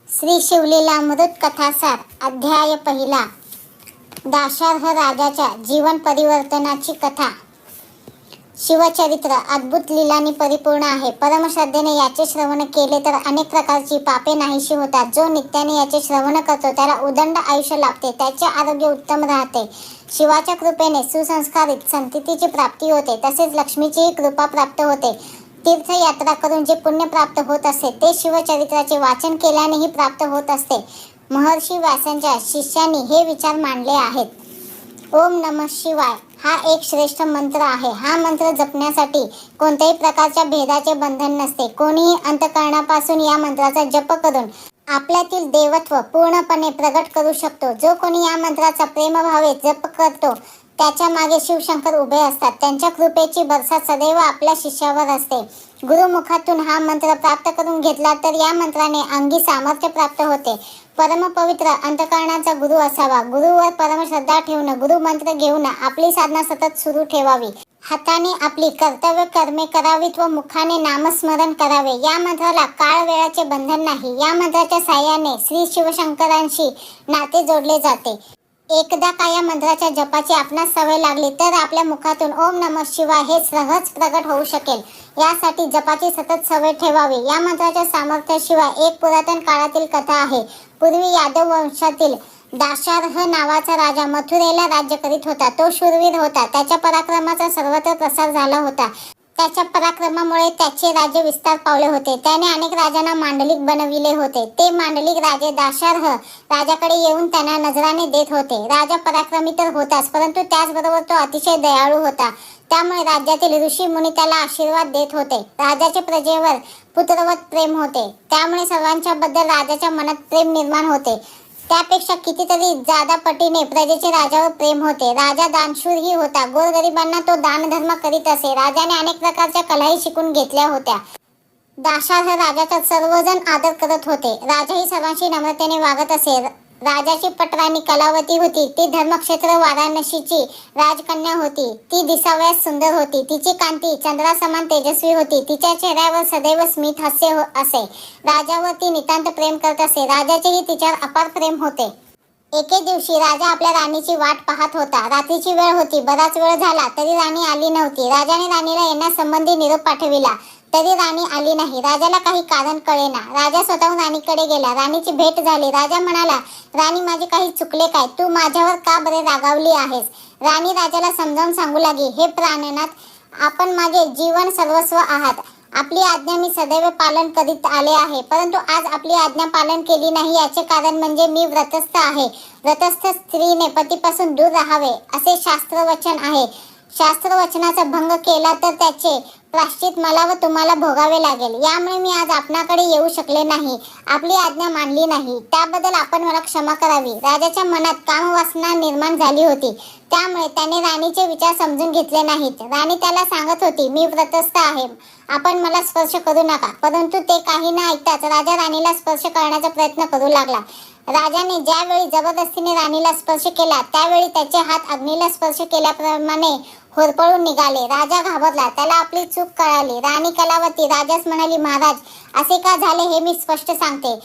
श्री शिवलीलामृत कथासार अध्याय पहिला. दाशार्ह राजाच्या जीवन परिवर्तनाची कथा. शिवचरित्र अद्भुत लीलांनी परिपूर्ण आहे. परमश्रद्धेने याचे श्रवण केले तर अनेक प्रकारची पापे नाहीशी होतात. जो नित्याने याचे श्रवण करतो त्याला उदंड आयुष्य लाभते, त्याचे आरोग्य उत्तम राहते. शिवाच्या कृपेने सुसंस्कारित संततीची प्राप्ती होते, तसेच लक्ष्मीचीही कृपा प्राप्त होते. तीर्थयात्रा करून जे पुण्य प्राप्त होत असते ते शिवचरित्राचे वाचन केल्यानेही प्राप्त होत असते. महर्षी व्यासांच्या शिष्यांनी हे विचार मांडले आहेत. ओम नमः शिवाय हा एक श्रेष्ठ मंत्र आहे. हा मंत्र जपण्यासाठी कोणत्याही प्रकारच्या भेदाचे बंधन नसते. कोणीही अंतःकरणापासून या मंत्राचा जप करून आपल्यातील देवत्व पूर्णपणे प्रगट करू शकतो. जो कोणी या मंत्राचा प्रेमभावे जप करतो त्याच्या मागे शिवशंकर उभे असतात. त्यांच्या कृपेची बरसात सदैव आपल्या शिष्यावर असते. गुरुमुखातून हा मंत्र प्राप्त करून घेतला तर या मंत्राने अंगी सामर्थ्य प्राप्त होते. परमपवित्र अंतःकरणाचा गुरु असावा. गुरुवर परमश्रद्धा ठेवून गुरु मंत्र घेऊन आपली साधना सतत सुरू ठेवावी. हाताने आपली कर्तव्य कर्मे करावीत व मुखाने नामस्मरण करावे. या मंत्राला काळ वेळाचे बंधन नाही. या मंत्राच्या साह्याने श्री शिवशंकरांशी नाते जोडले जाते. एकदा का या मंत्राच्या जपाची आपणास सवय लागली तर आपल्या मुखातून ओम नमः शिवाय हे सहज प्रगट होऊ शकेल. यासाठी जपाची सतत सवय ठेवावी. या मंत्राच्या सामर्थ्याशिवाय एक पुरातन काळातील कथा आहे. पूर्वी यादव वंशातील दाशार्ह नावाचा राजा मथुरेला राज्य करीत होता. तो शूरवीर होता. त्याच्या पराक्रमाचा सर्वत्र प्रसार झाला होता. त्याच्या पराक्रमामुळे त्याचे राज्य विस्तार पावले होते. त्याने अनेक राजांना मांडलिक बनविले होते. ते मांडलिक राजे दाशार्ह राजाकडे येऊन त्यांना नजराने देत होते. राजा पराक्रमी तर होताच, परंतु त्याचबरोबर तो अतिशय दयाळू होता. त्यामुळे राज्यातील ऋषी मुनी त्याला आशीर्वाद देत होते. राजाचे प्रजेवर पुत्रवत प्रेम होते. त्यामुळे सर्वांच्या बद्दल राजाच्या मनात प्रेम निर्माण होते. त्यापेक्षा कितीतरी जादा पटीने प्रजेचे राजावर प्रेम होते. राजा दानशूरही होता. गोरगरिबांना तो दानधर्म करीत असे. राजाने अनेक प्रकारच्या कलाही शिकून घेतल्या होत्या. दाशार्ह राजाचा सर्वजण आदर करत होते. राजाही सर्वांशी नम्रतेने वागत असे. राजाची पटराणी कलावती होती. ती धर्मक्षेत्र वाराणसीची राजकन्या होती. ती दिसावयास सुंदर होती. तिची कांती चंद्रासमान तेजस्वी होती. तिच्या चेहऱ्यावर सदैव स्मित हास्य असे. राजावर ती नितांत प्रेम करत असे. राजाचेही तिच्यावर अपार प्रेम होते. एके दिवशी राजा आपल्या राणीची वाट पाहत होता. रात्रीची वेळ होती. बराच वेळ झाला तरी राणी आली नव्हती. राजाने राणीला येण्यासंबंधी निरोप पाठविला तरी राणी आली नाही. राजाला काही कारण कळेना. राजा स्वतःहून राणीकडे गेला. राणीची भेट झाली. राजा म्हणाला, राणी, माझे काही चुकले काय? तू माझ्यावर का बरे रागावली आहेस? राणी राजाला समजावून सांगू लागली, हे प्राणनाथ, आपण माझे जीवन सर्वस्व आहात. आपली आज्ञा मी सदैव पालन करीत आले आहे, परंतु आज आपली आज्ञा पालन केली नाही. याचे कारण म्हणजे मी व्रतस्थ आहे. व्रतस्थ स्त्रीने पतीपासून दूर राहावे असे शास्त्रवचन आहे. शास्त्रवचनाचा भंग केला तर त्याचे प्रायश्चित मला व तुम्हाला भोगावे लागेल. यामुळे मी आज आपणाकडे येऊ शकले नाही. आपली आज्ञा मानली नाही. त्याबद्दल आपण मला क्षमा करावी. राजाच्या मनात कामवासना निर्माण झाली होती. त्यामुळे त्याने राणीचे विचार समजून घेतले नाहीत. राणी त्याला सांगत होती, मी व्रतस्थ आहे, आपण मला स्पर्श करू नका. परंतु ते काही न ऐकताच राजा राणीला स्पर्श करण्याचा प्रयत्न करू लागला. राजाने ज्यावेळी जबरदस्तीने राणीला स्पर्श केला त्यावेळी त्याचे हात अग्नीला स्पर्श केल्याप्रमाणे होरपळून निघाले. राजा घाबरला. त्याला आपली चूक कळाली. राणी कलावती राजास म्हणाली, महाराज, असे का झाले हे मी स्पष्ट सांगते.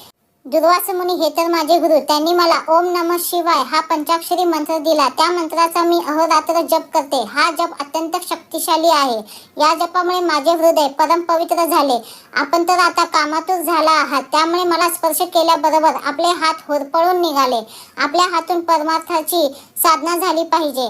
दुर्वास मुनी हे तर माझे गुरु. त्यांनी मला ओम नमः शिवाय हा पंचाक्षरी मंत्र दिला. त्या मंत्राचा मी अहोरात्र जप करते. हा जप अत्यंत शक्तिशाली आहे. या जपामुळे माझे हृदय परम पवित्र झाले. आपण तर आता कामातूर झाला आहात. त्यामुळे मला स्पर्श केल्याबरोबर आपले हात होरपळून निघाले. आपल्या हातून परमार्थाची साधना झाली पाहिजे.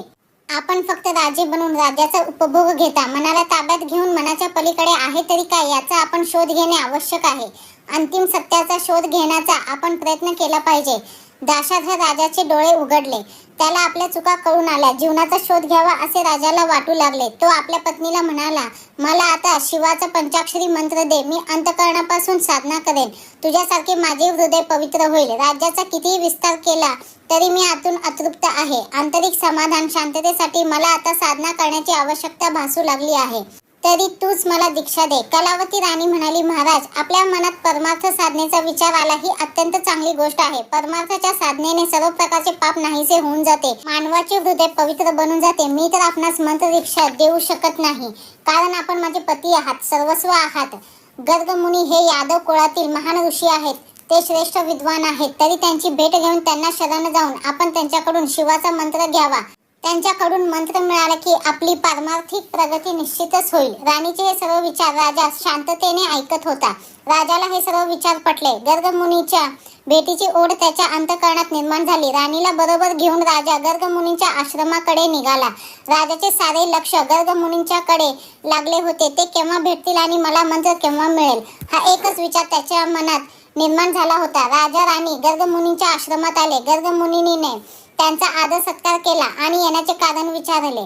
आपण फक्त राजे बनून राज्याचा उपभोग घेता मनाला ताब्यात घेऊन मनाच्या पलीकडे आहे तरी काय याचा आपण शोध घेणे आवश्यक आहे. अंतिम सत्याचा शोध घेण्याचा आपण प्रयत्न केला पाहिजे. दाशार्ह राजाचे डोळे उघडले. त्याला आपल्या चुका कळून आल्या. जीवनाचा शोध घ्यावा असे राजाला वाटू लागले. तो आपल्या पत्नीला म्हणाला, मला आता शिवाचा पंचाक्षरी मंत्र दे. मी अंतःकरणापासून साधना करेन. तुझ्यासारखे माझे हृदय पवित्र होईल. राज्याचा कितीही विस्तार केला तरी मी आतून अतृप्त आहे. आंतरिक समाधान शांततेसाठी मला आता साधना करण्याची आवश्यकता भासू लागली आहे. तरी तूच मला दीक्षा दे. कलावती राणी म्हणाली, महाराज, आपल्या मनात परमार्थ साधनेचा विचार आला ही अत्यंत चांगली गोष्ट आहे. परमार्थाच्या साधनेने सर्व प्रकारचे पाप नाहीसे होऊन जाते. मानवाचे हृदय पवित्र बनून जाते. मी तर आपणास मंत्र दीक्षा देऊ शकत नाही, कारण आपण माझे पती आहात, सर्वस्व आहात. गर्ग मुनी हे यादव कुळातील महान ऋषी आहेत. ते श्रेष्ठ विद्वान आहेत, तरी त्यांची भेट घेऊन त्यांना शरण जाऊन आपण त्यांच्याकडून शिवाचा मंत्र घ्यावा. त्यांच्याकडून मंत्र मिळाला की आपली पारमार्थिक प्रगती निश्चितच होईल. राणीचे हे सर्व विचार राजा शांततेने ऐकत होता. राजाला हे सर्व विचार पटले. गर्गमुनीच्या भेटीची ओढ त्याच्या अंतःकरणात निर्माण झाली. राणीला बरोबर घेऊन राजा गर्गमुनींच्या आश्रमाकडे निघाला. राजाचे सारे लक्ष गर्गमुनींच्याकडे लागले होते. ते केव्हा भेटतील आणि मला मंत्र केव्हा मिळेल, हा एकच विचार त्याच्या मनात निर्माण झाला होता. राजा राणी गर्गमुनींच्या आश्रमात आले. गर्गमुनीने त्यांचा आदर सत्कार केला आणि येण्याचे कारण विचारले.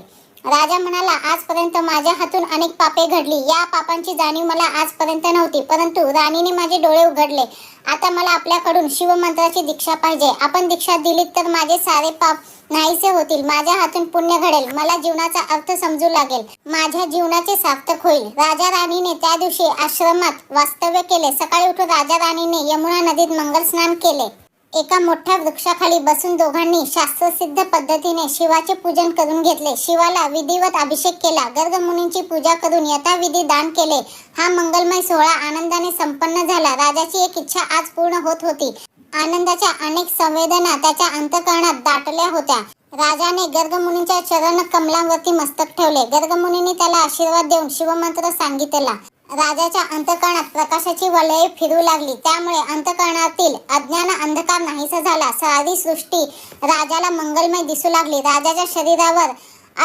राजा म्हणाला, आजपर्यंत माझ्या हातून अनेक पापे घडली. या पापांची जाणीव मला आजपर्यंत नव्हती, परंतु राणीने माझे डोळे उघडले. आता मला आपल्याकडून शिवमंत्राची दीक्षा पाहिजे. आपण दीक्षा दिलीत तर माझे सारे पाप नाहीसे होतील. माझ्या हातून पुण्य घडेल. मला जीवनाचा अर्थ समजू लागेल. माझ्या जीवनाचे सार्थक होईल. राजा राणीने त्या दिवशी आश्रमात वास्तव्य केले. सकाळी उठून राजा राणीने यमुना नदीत मंगल स्नान केले. एका मोठ्या वृक्षाखाली बसून दोघांनी शास्त्रसिद्ध पद्धतीने शिवाचे पूजन करून घेतले. शिवाला विधिवत अभिषेक केला. गर्गमुनींची पूजा करून यथाविधी दान केले. हा मंगलमय सोहळा आनंदाने संपन्न झाला. राजाची एक इच्छा आज पूर्ण होत होती. आनंदाच्या अनेक संवेदना त्याच्या अंतःकरणात दाटल्या होत्या. राजाने गर्गमुनींच्या चरण कमलांवरती मस्तक ठेवले. गर्गमुनींनी त्याला आशीर्वाद देऊन शिवमंत्र सांगितला. राजाच्या अंतःकरणात प्रकाशाची वलये फिरू लागली. त्यामुळे अंतःकरणातील अज्ञान अंधकार नाहीसा झाला. सारी सृष्टी राजाला मंगलमय दिसू लागली. राजाच्या शरीरावर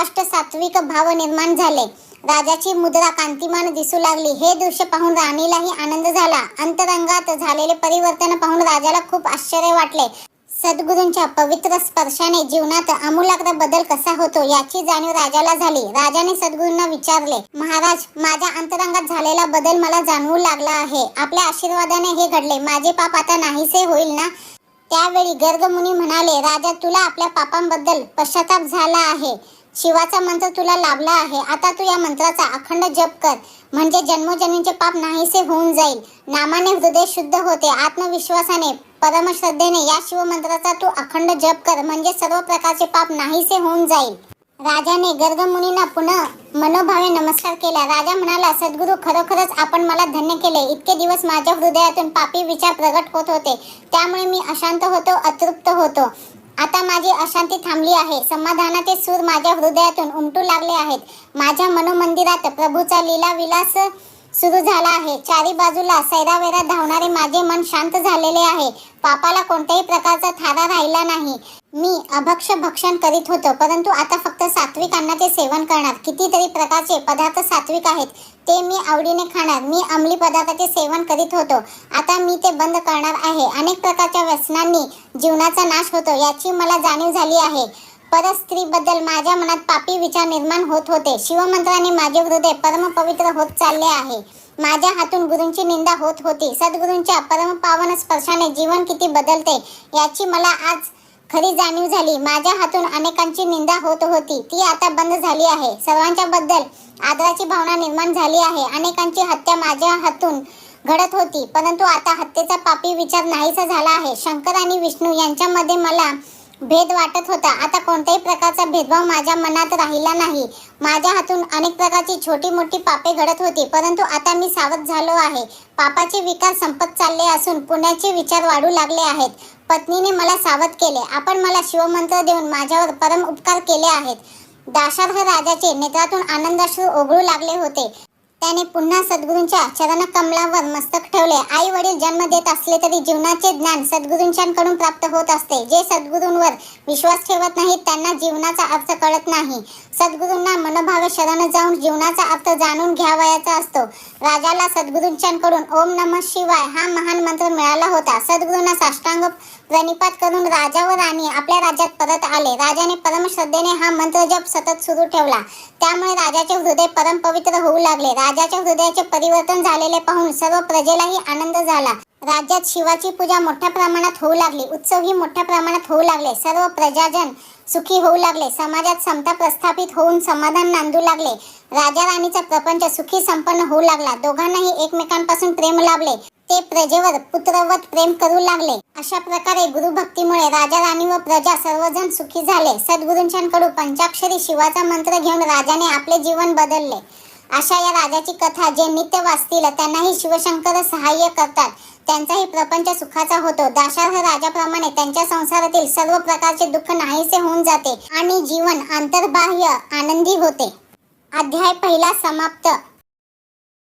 अष्टसात्विक भाव निर्माण झाले. राजाची मुद्रा कांतिमान दिसू लागली. हे दृश्य पाहून राणीलाही आनंद झाला. अंतरंगात झालेले परिवर्तन पाहून राजाला खूप आश्चर्य वाटले. सद्गुरूंच्या पवित्र स्पर्शाने जीवनात आमूलाग्र बदल कसा होतो याची जाणीव राजाला झाली. राजाने सद्गुरूंना विचारले, महाराज, माझ्या अंतरंगात झालेला बदल मला जाणवू लागला आहे. आपल्या आशीर्वादाने हे घडले. माझे पाप आता नाहीसे होईल ना? त्यावेळी गर्गमुनी म्हणाले, राजा, तुला आपल्या पापांबद्दल पश्चाताप झाला आहे. शिवाचा मंत्र तुला लाभला आहे. आता तू या मंत्राचा अखंड जप कर, म्हणजे जन्मोजन्मीचे पाप नाहीसे होऊन जाईल. नामाने हृदय शुद्ध होते. आत्मविश्वासाने, परमश्रद्धेने या शिवमंत्राचा तू अखंड जप कर, म्हणजे सर्व प्रकारचे पाप नाहीसे होऊन जाईल. राजाने गर्गमुनींना पुन्हा मनोभावे नमस्कार केला. राजा म्हणाला, सद्गुरू, खरोखरच आपण मला धन्य केले. इतके दिवस माझ्या हृदयातून पापी विचार प्रगट होत होते. त्यामुळे मी अशांत होतो, अतृप्त होतो. आता माझी अशांती थांबली आहे. समाधानाचे सूर माझ्या हृदयातून उमटू लागले आहेत. माझ्या मनोमंदिरात प्रभूचा लीला विलास सुरू झाला आहे. चारी बाजूला सैरावैरा धावणारे माझे मन शांत झालेले आहे. पापाला कोणत्याही प्रकारचा थारा राहिला नाही. मी अभक्ष भक्षण करीत होतो, परंतु आता फक्त सात्विक अन्नाचे सेवन करणार. कितीतरी प्रकारचे पदार्थ सात्विक आहेत, ते मी आवडीने खाणार. मी अंमली पदार्थाचे सेवन करीत होतो, आता मी ते बंद करणार आहे. अनेक प्रकारच्या व्यसनांनी जीवनाचा नाश होतो याची मला जाणीव झाली आहे. परस्त्रीबद्दल माझ्या मनात पापी विचार निर्माण होत होते. शिवमंत्राने माझे हृदय परमपवित्र होत चालले आहे. माझ्या हातून गुरूंची निंदा होत होती. सद्गुरूंच्या परमपावन स्पर्शाने जीवन किती बदलते याची मला आज खरी जाणीव झाली. माझ्या हातून अनेकांची निंदा होत होती, ती आता बंद झाली आहे. सर्वांच्या बद्दल आदराची भावना निर्माण झाली आहे. अनेकांची हत्या माझ्या हातून घडत होती, परंतु आता हत्येचा पापी विचार नाहीसा झाला आहे. शंकर आणि विष्णू यांच्यामध्ये मला भेद वाटत होता. आता कोणत्याही प्रकारचा भेदभाव माझ्या मनात राहिला नाही. माझ्या हातून अनेक प्रकारची छोटी मोठी पापे घडत होती, परंतु आता मी सावध झालो आहे. पापाचे विकार संपत चालले असून पुण्याचे विचार वाढू लागले आहेत. पत्नीने मला सावध केले. आपण मला शिवमंत्र देऊन माझ्यावर परम उपकार केले आहेत. दाशार्ह राजाचे नेत्रातून आनंदाश्रू ओघळू लागले होते. त्याने पुन्हा सद्गुरूंच्या चरणकमलावर मस्तक ठेवले. आई वडील जन्म देत असले तरी जीवनाचे ज्ञान सद्गुरूंच्याकडून प्राप्त होत असते. जे सद्गुरूंवर विश्वास ठेवत नाहीत त्यांना जीवनाचा अर्थ कळत नाही. सद्गुरूंना मनोभावे शरण जाऊन जीवनाचा अर्थ जाणून घ्यावयाचा असतो. राजाला सद्गुरूंच्याकडून ओम नमः शिवाय हा महान मंत्र मिळाला होता. सद्गुरूंना साष्टांग प्रणिपात करून राजा व राणी आपल्या राज्यात परत आले. राजाने परमश्रद्धेने हा मंत्र जप सतत सुरू ठेवला. त्यामुळे राजाचे हृदय परमपवित्र होऊ लागले. राजाच्या हृदयाचे परिवर्तन झालेले पाहून सर्व प्रजेलाही आनंद झाला. राज्यात शिवाची पूजा मोठ्या प्रमाणात होऊ लागली. उत्सवही मोठ्या प्रमाणात होऊ लागले. सर्व प्रजाजन सुखी होऊ लागले. समाजात समता प्रस्थापित होऊन समाधान नांदू लागले. राजा राणीचा प्रपंच सुखी संपन्न होऊ लागला. दोघांनाही एकमेकांपासून प्रेम लाभले. ते प्रजेवर पुत्रवत प्रेम करू लागले. अशा प्रकारे गुरुभक्तीमुळे राजा राणी व प्रजा सर्वजण सुखी झाले. सद्गुरूंच्याकडून पंचाक्षरी शिवाचा मंत्र घेऊन राजाने आपले जीवन बदलले. अशा या राजाची कथा जे नित्य वाचतील त्यांनाही शिवशंकर सहाय्य करतात. त्यांचाही प्रपंच सुखाचा होतो. दाशार्ह राजाप्रमाणे त्यांच्या संसारातील सर्व प्रकारचे दुःख नाहीसे होऊन जाते आणि जीवन अंतर्बाह्य आनंदी होते. अध्याय पहिला समाप्त.